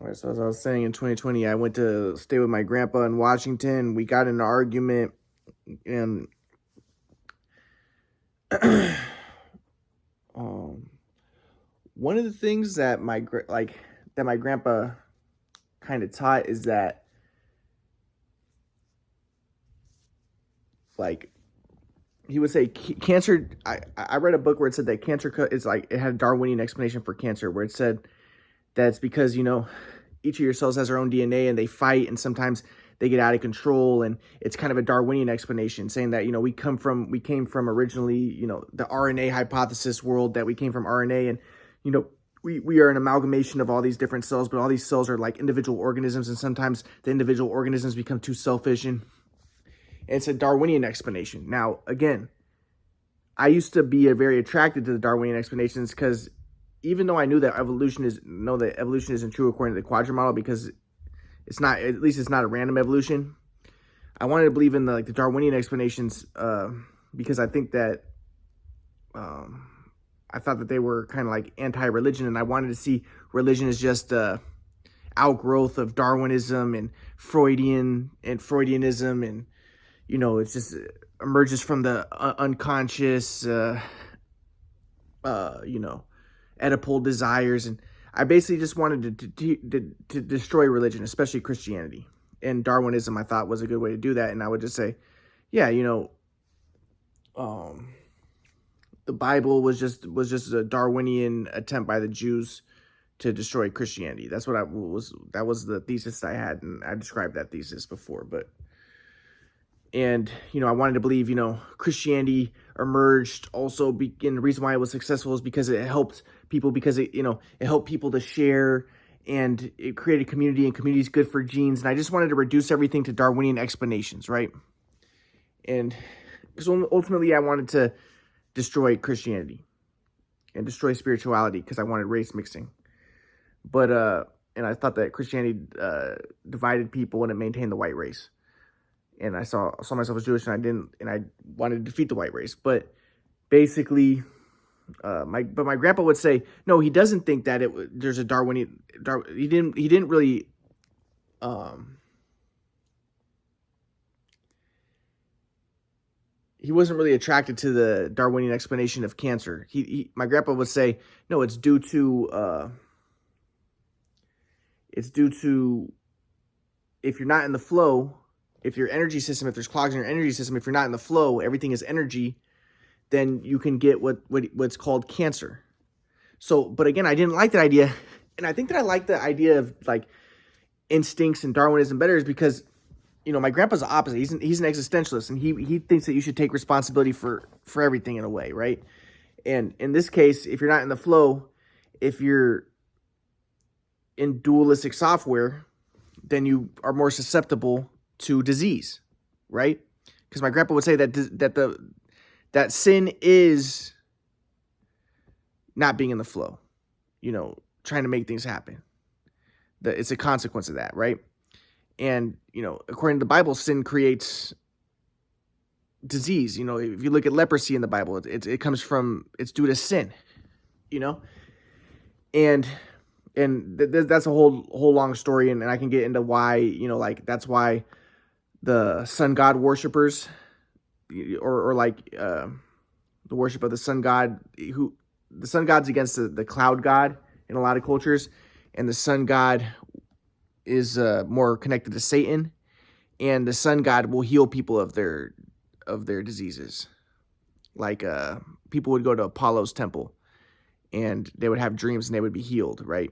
All right, so as I was saying, in 2020, I went to stay with my grandpa in Washington. We got in an argument, and um, one of the things that my grandpa kind of taught is that like he would say cancer. I read a book where it said that cancer is like it had a Darwinian explanation for cancer, where it said that it's because each of your cells has their own DNA and they fight, and sometimes they get out of control, and it's kind of a Darwinian explanation saying that we came from originally the RNA hypothesis world, that we came from RNA, and we are an amalgamation of all these different cells, but all these cells are like individual organisms, and sometimes the individual organisms become too selfish, and it's a Darwinian explanation. Now again, I used to be very attracted to the Darwinian explanations because even though I knew that evolution isn't true according to the quadrant model, because it's not, at least it's not a random evolution, I wanted to believe in the Darwinian explanations because I think that I thought that they were kind of like anti-religion, and I wanted to see religion as just outgrowth of Darwinism and Freudianism, and it's just emerges from the unconscious Oedipal desires. And I basically just wanted to destroy religion, especially Christianity. And Darwinism, I thought, was a good way to do that. And I would just say, yeah, the Bible was just a Darwinian attempt by the Jews to destroy Christianity. That was the thesis I had, and I described that thesis before. And I wanted to believe Christianity emerged also, and the reason why it was successful is because it helped people, because it helped people to share, and it created community, and community is good for genes. And I just wanted to reduce everything to Darwinian explanations, right? And because ultimately I wanted to destroy Christianity and destroy spirituality, because I wanted race mixing. But and I thought that Christianity divided people and it maintained the white race. And I saw myself as Jewish, and I wanted to defeat the white race. But basically, my grandpa would say, no, he doesn't think that there's a Darwinian. He didn't really. He wasn't really attracted to the Darwinian explanation of cancer. My grandpa would say, no, it's due to if you're not in the flow. If your energy system, if there's clogs in your energy system, if you're not in the flow, everything is energy, then you can get what's called cancer. So, but again, I didn't like that idea. And I think that I like the idea of like instincts and Darwinism better, is because, my grandpa's the opposite. He's an existentialist, and he thinks that you should take responsibility for everything in a way, right? And in this case, if you're not in the flow, if you're in dualistic software, then you are more susceptible to disease, right? Because my grandpa would say that sin is not being in the flow, trying to make things happen. That it's a consequence of that, right? And according to the Bible, sin creates disease. If you look at leprosy in the Bible, it comes from, it's due to sin, and that's a whole long story, and I can get into why, that's why the sun god worshippers, or the worship of the sun god, the sun god's against the cloud god in a lot of cultures, and the sun god is more connected to Satan, and the sun god will heal people of their diseases. Like people would go to Apollo's temple, and they would have dreams, and they would be healed, right?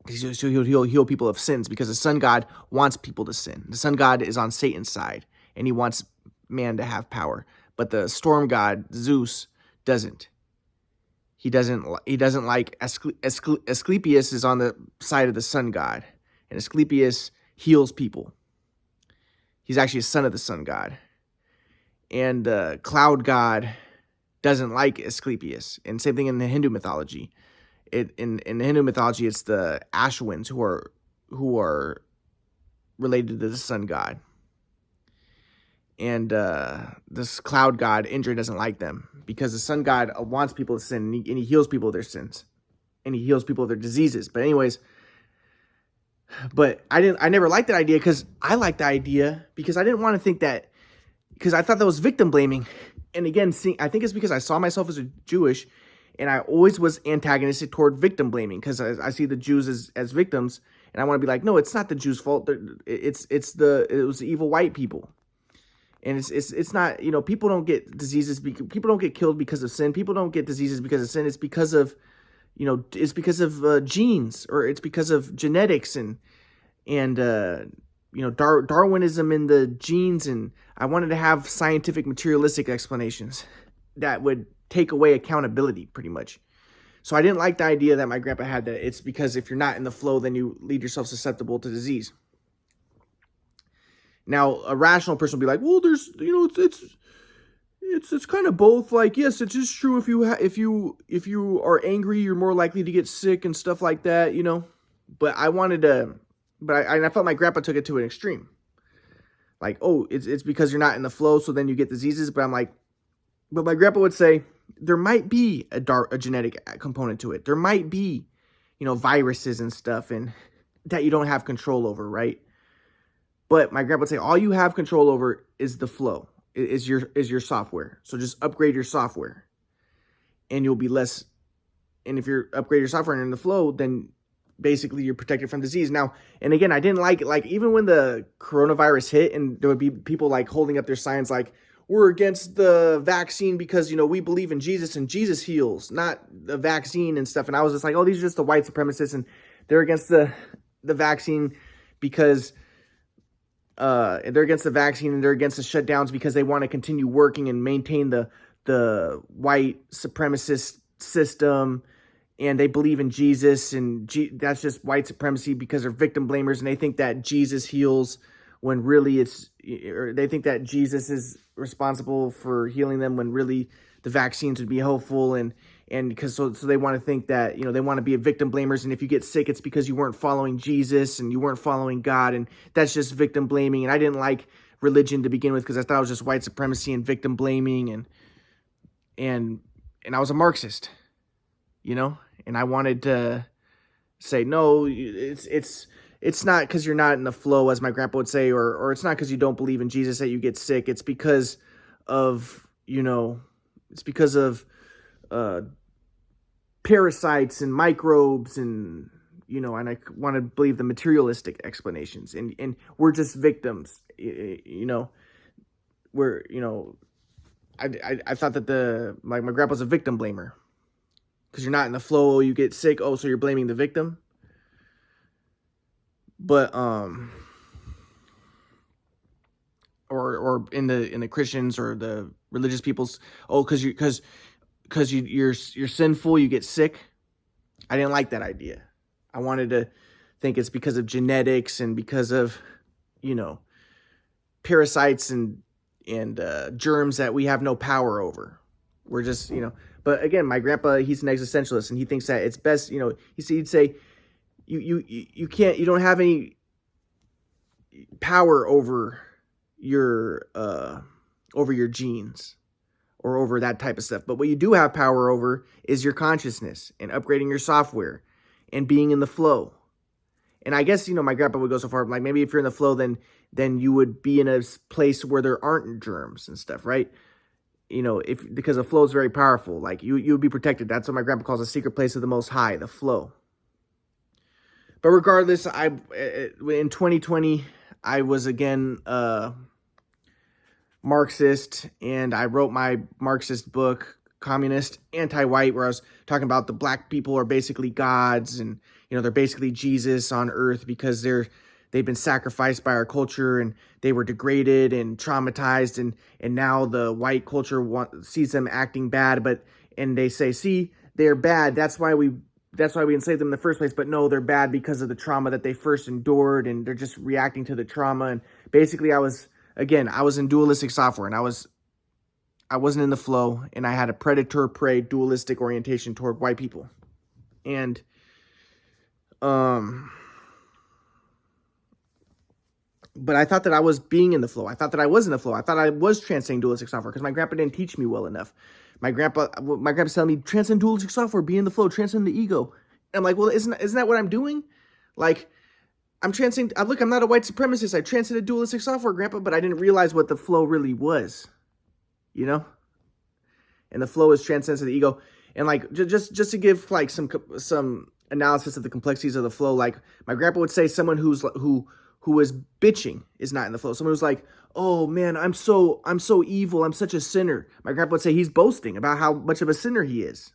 So he'll heal people of sins, because the sun god wants people to sin. The sun god is on Satan's side, and he wants man to have power. But the storm god Zeus doesn't. He doesn't like Asclepius is on the side of the sun god, and Asclepius heals people. He's actually a son of the sun god, and the cloud god doesn't like Asclepius. And same thing in the Hindu mythology. In the Hindu mythology, it's the Ashwins who are related to the sun god, and this cloud god Indra doesn't like them, because the sun god wants people to sin, and he heals people of their sins, and he heals people of their diseases. But anyways, But I never liked that idea because I liked the idea because I didn't want to think that, because I thought that was victim blaming. And again, I think it's because I saw myself as a Jewish, and I always was antagonistic toward victim blaming because I see the Jews as victims, and I want to be like, no, it's not the Jews' fault. It was the evil white people. And it's not, people don't get diseases, people don't get killed because of sin. People don't get diseases because of sin. It's because of, it's because of genes, or it's because of genetics and Darwinism in the genes. And I wanted to have scientific materialistic explanations that would take away accountability pretty much. So I didn't like the idea that my grandpa had, that it's because if you're not in the flow, then you lead yourself susceptible to disease. Now, a rational person will be like, well, there's, it's kind of both. Like, yes, it is true. If you are angry, you're more likely to get sick and stuff like that, But I wanted to, I felt my grandpa took it to an extreme. Like, oh, it's because you're not in the flow, so then you get diseases. But I'm like, but my grandpa would say there might be a genetic component to it. There might be, viruses and stuff, and that you don't have control over, right? But my grandpa would say all you have control over is the flow, is your software. So just upgrade your software, and you'll be less. And if you upgrade your software and in the flow, then basically you're protected from disease. Now, and again, I didn't like even when the coronavirus hit, and there would be people like holding up their signs like, we're against the vaccine because, we believe in Jesus and Jesus heals, not the vaccine and stuff. And I was just like, oh, these are just the white supremacists, and they're against the vaccine because they're against the vaccine, and they're against the shutdowns because they want to continue working and maintain the white supremacist system. And they believe in Jesus, and that's just white supremacy because they're victim blamers, and they think that Jesus heals when really they think that Jesus is responsible for healing them when really the vaccines would be helpful, and because so they want to think that, they want to be a victim blamers, and if you get sick, it's because you weren't following Jesus and you weren't following God, and that's just victim blaming. And I didn't like religion to begin with because I thought it was just white supremacy and victim blaming, and I was a Marxist, and I wanted to say, no, it's not because you're not in the flow, as my grandpa would say, or it's not because you don't believe in Jesus that you get sick. It's because of, parasites and microbes and, and I want to believe the materialistic explanations, and we're just victims, we're, I thought that my grandpa's a victim blamer. Because you're not in the flow, you get sick. Oh, so you're blaming the victim. But or in the Christians or the religious peoples, oh, because you're sinful, you get sick. I didn't like that idea. I wanted to think it's because of genetics and because of, parasites and germs that we have no power over. We're just, But again, my grandpa, he's an existentialist, and he thinks that it's best, he'd say, you can't, you don't have any power over your genes or over that type of stuff. But what you do have power over is your consciousness and upgrading your software and being in the flow. And I guess, my grandpa would go so far, like maybe if you're in the flow, then you would be in a place where there aren't germs and stuff, right? Because the flow is very powerful, like you would be protected. That's what my grandpa calls a secret place of the Most High, the flow. But regardless, in 2020, I was again Marxist, and I wrote my Marxist book, Communist, Anti-White, where I was talking about the black people are basically gods, and they're basically Jesus on earth because they've been sacrificed by our culture, and they were degraded and traumatized, and now the white culture sees them acting bad, and they say, see, they're bad. That's why we enslaved them in the first place. But no, they're bad because of the trauma that they first endured, and they're just reacting to the trauma. And basically, I was in dualistic software, and I wasn't in the flow, and I had a predator-prey dualistic orientation toward white people, and but I thought that I was being in the flow. I thought that I was in the flow. I thought I was transcending dualistic software because my grandpa didn't teach me well enough. My grandpa's telling me, transcend dualistic software, be in the flow, transcend the ego. And I'm like, well, isn't that what I'm doing? Like, I'm transcending. Look, I'm not a white supremacist. I transcended dualistic software, Grandpa, but I didn't realize what the flow really was, you know? And the flow is transcendence of the ego. And like, just to give like some analysis of the complexities of the flow, like my grandpa would say someone who is bitching is not in the flow. Someone who's like, oh man, I'm so evil. I'm such a sinner. My grandpa would say he's boasting about how much of a sinner he is.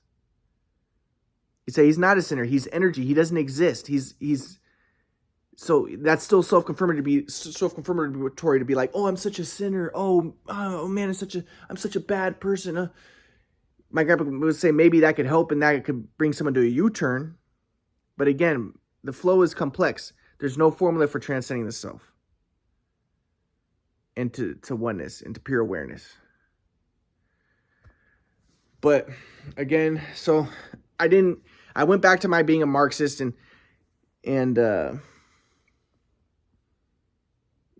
He'd say he's not a sinner. He's energy. He doesn't exist. He's so that's still self-confirmatory to be like, oh, I'm such a sinner. Oh man, I'm such a bad person. My grandpa would say maybe that could help and that could bring someone to a U-turn. But again, the flow is complex. There's no formula for transcending the self into oneness, into pure awareness. But again, so I went back to my being a Marxist and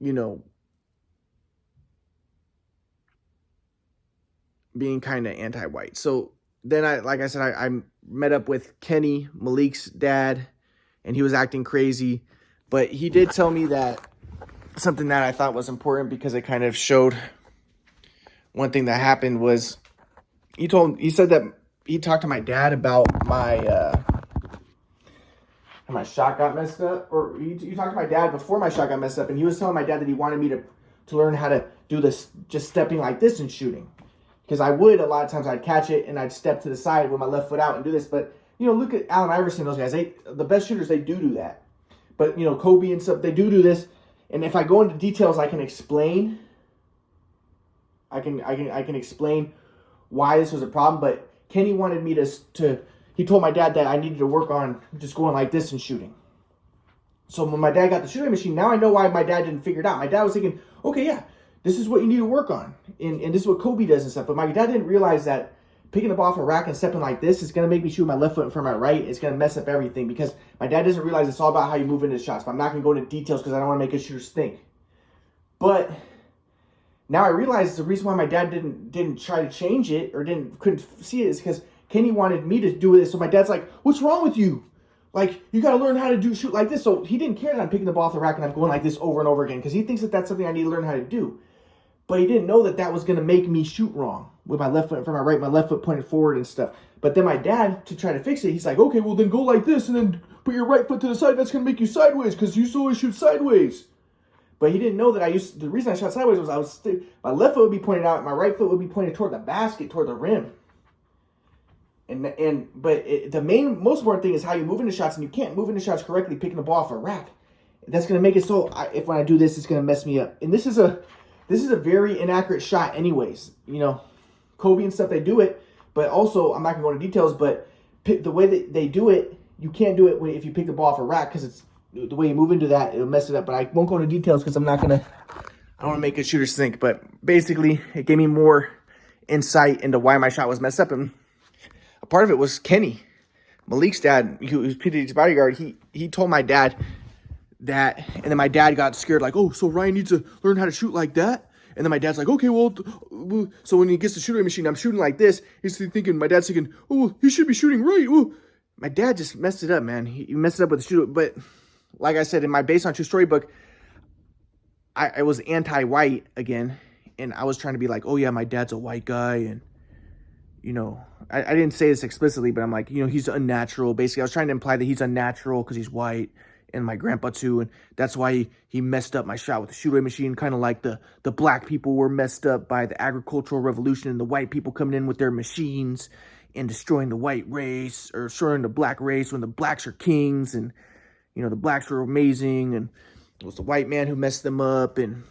you know, being kind of anti-white. So then I met up with Kenny, Malik's dad, and he was acting crazy. But he did tell me that something that I thought was important because it kind of showed one thing that happened was he said that he talked to my dad about my shot got messed up, or he talked to my dad before my shot got messed up, and he was telling my dad that he wanted me to learn how to do this, just stepping like this and shooting. Because a lot of times I'd catch it and I'd step to the side with my left foot out and do this. But, look at Allen Iverson, those guys. The best shooters, they do that. But, Kobe and stuff, they do this. And if I go into details, I can explain. I can explain why this was a problem. But Kenny wanted me he told my dad that I needed to work on just going like this and shooting. So when my dad got the shooting machine, now I know why my dad didn't figure it out. My dad was thinking, okay, yeah, this is what you need to work on. And this is what Kobe does and stuff. But my dad didn't realize that picking up off a rack and stepping like this is going to make me shoot my left foot in front of my right. It's going to mess up everything because my dad doesn't realize it's all about how you move into shots. But I'm not going to go into details because I don't want to make his shooters think. But now I realize the reason why my dad didn't try to change it or couldn't see it is because Kenny wanted me to do this. So my dad's like, what's wrong with you? Like, you got to learn how to shoot like this. So he didn't care that I'm picking the ball off the rack and I'm going like this over and over again because he thinks that that's something I need to learn how to do. But he didn't know that was going to make me shoot wrong with my left foot in front of my right, my left foot pointed forward and stuff. But then my dad, to try to fix it, he's like, okay, well then go like this and then put your right foot to the side. That's going to make you sideways because you always shoot sideways. But he didn't know that the reason I shot sideways was my left foot would be pointed out, my right foot would be pointed toward the basket, toward the rim. But the most important thing is how you move into shots, and you can't move into shots correctly picking the ball off a rack. That's going to make it so when I do this, it's going to mess me up. And this is a very inaccurate shot anyways. Kobe and stuff, they do it. But also, I'm not going to go into details, but the way that they do it, you can't do it if you pick the ball off a rack because it's the way you move into that, it'll mess it up. But I won't go into details because I don't want to make good shooters think. But basically, it gave me more insight into why my shot was messed up. And a part of it was Kenny, Malik's dad, who's P. Diddy's bodyguard. He told my dad that, and then my dad got scared, like, oh, so Ryan needs to learn how to shoot like that? And then my dad's like, okay, well, so when he gets the shooting machine, I'm shooting like this. My dad's thinking, oh, well, he should be shooting right. Ooh. My dad just messed it up, man. He messed it up with the shooter. But like I said, in my Based on True Story book, I was anti-white again. And I was trying to be like, oh yeah, my dad's a white guy. And, I didn't say this explicitly, but I'm like, he's unnatural. Basically, I was trying to imply that he's unnatural because he's white. And my grandpa too, and that's why he messed up my shot with the shooting machine, kind of like the black people were messed up by the agricultural revolution and the white people coming in with their machines and destroying the white race or destroying the black race when the blacks are kings and, the blacks were amazing and it was the white man who messed them up and,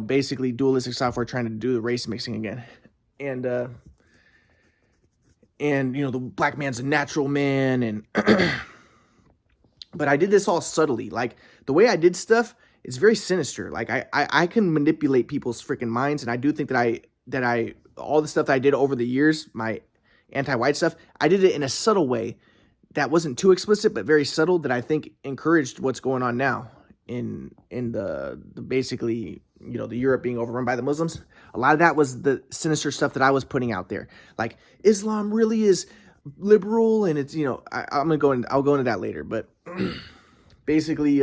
basically dualistic software trying to do the race mixing again. And the black man's a natural man and... But I did this all subtly. Like, the way I did stuff is very sinister. Like, I can manipulate people's freaking minds, and I do think that I all the stuff that I did over the years, my anti-white stuff, I did it in a subtle way that wasn't too explicit, but very subtle, that I think encouraged what's going on now in the basically, the Europe being overrun by the Muslims. A lot of that was the sinister stuff that I was putting out there. Like, Islam really is liberal and it's I'll go into that later, but basically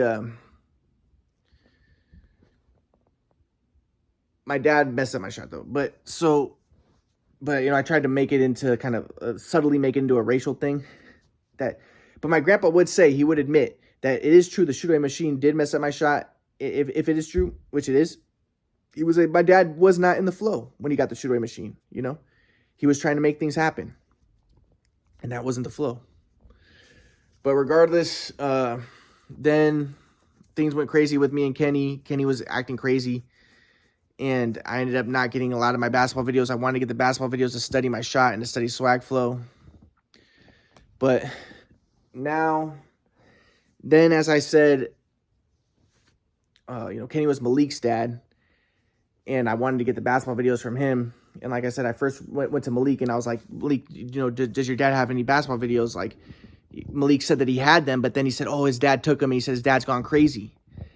my dad messed up my shot though. But you know, I tried to make it into kind of subtly make it into a racial thing. But my grandpa would say, he would admit that it is true. The shoot away machine did mess up my shot. If it is true, which it is, my dad was not in the flow when he got the shoot away machine. You know, he was trying to make things happen, and that wasn't the flow. But regardless, then things went crazy with me and Kenny. Kenny was acting crazy, and I ended up not getting a lot of my basketball videos. I wanted to get the basketball videos to study my shot and to study swag flow. But now, then as I said, you know, Kenny was Malik's dad, and I wanted to get the basketball videos from him. And like I said, I first went to Malik, and I was like, Malik, you know, does your dad have any basketball videos? Like, Malik said that he had them, but then he said, oh, his dad took them, and he said his dad's gone crazy.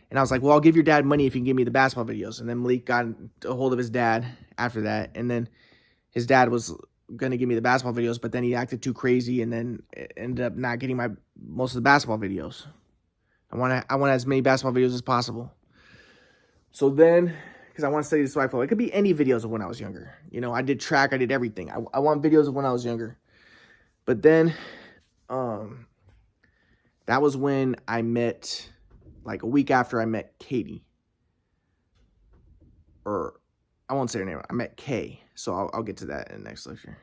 And I was like, well, I'll give your dad money if you can give me the basketball videos. And then Malik got a hold of his dad after that, and then his dad was going to give me the basketball videos, but then he acted too crazy, and then ended up not getting most of the basketball videos. I want as many basketball videos as possible. So then, because I want to study the swag flow, it could be any videos of when I was younger. You know, I did track, I did everything. I want videos of when I was younger. But then, that was when I met, like a week after I met Katie. Or, I won't say her name. I met Kay. So I'll get to that in the next lecture.